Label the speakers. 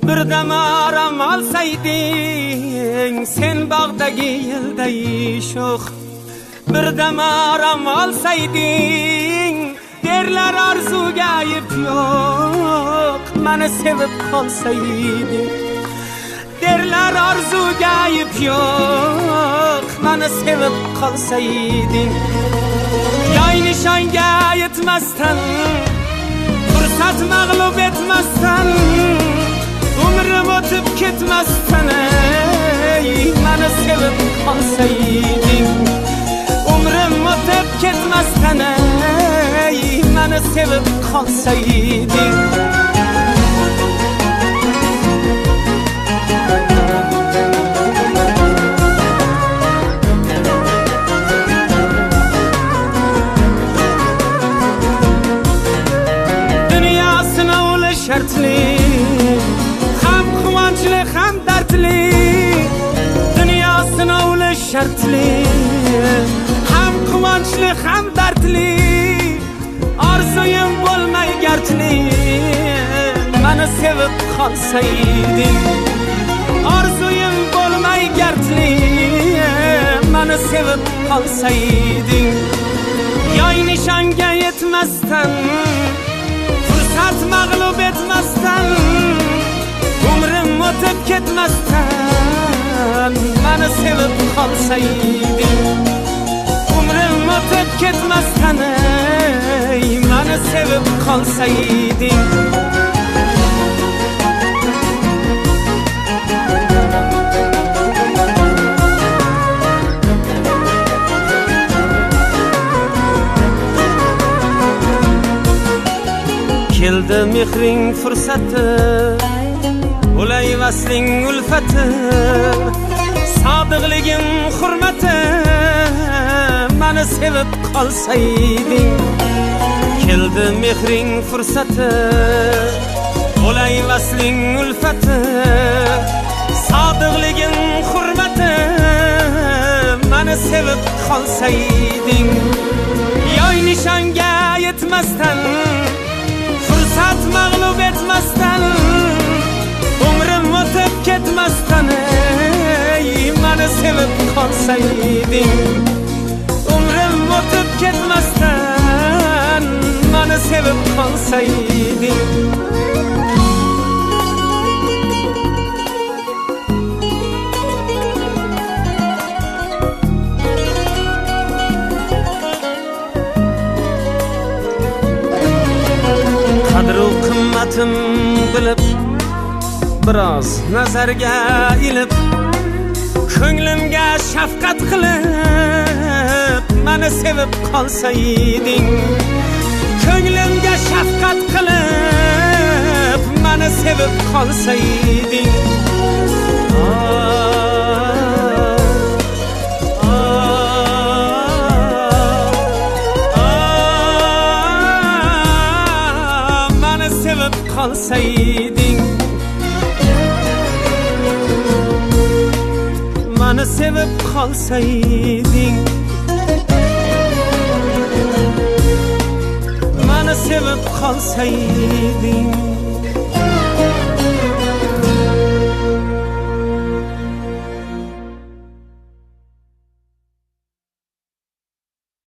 Speaker 1: Birdam aram olsayding sen bog'dagi yilday sho'x, birdam aram olsayding derlar orzuga ayib yo'q. Meni sevib qolsayding derlar orzuga ayib yo'q. Meni sevib qolsayding yoy nishonga yetmasdan, fursat mag'lub etmasdan, umrim o'tib ketmasdan meni sevib qolsayding, umrim o'tib ketmasdan meni sevib qolsayding. Dunyo sinovli shartli, ham quvonchli ham dardli. Dunyo sinovli shartli, ham quvonchli ham dardli. Orzuyim bo'lmay gardli, meni sevib qolsayding. Orzuyim bo'lmay gardli, meni sevib qolsayding. Yoy nishonga yetmasdan, fursat mag'lub etmasdan, umrim o'tib ketmasdan meni sevib qolsayding. Umrim o'tib ketmasdan meni sevib qolsayding. Keldi mehring fursati, ulay vasling ulfati, sodiqligim hurmati, meni sevib qolsayding. Keldi mehring fursati, ulay vasling ulfati, sodiqligim hurmati, meni sevib qolsayding. Yoy nishonga yetmasdan, fursat mag'lub etmasdan, umrim o'tib ketmasdan meni sevib qolsayding. Umrim o'tib ketmasdan meni sevib qolsayding. Qadru qimmatim bilib, biroz nazarga ilib, ko'nglimga shafqat qilib meni sevib qolsayding. Ko'nglimga shafqat qilib meni sevib qolsayding. Meni sevib qolsayding. Meni sevib qolsayding. Meni sevib qolsayding.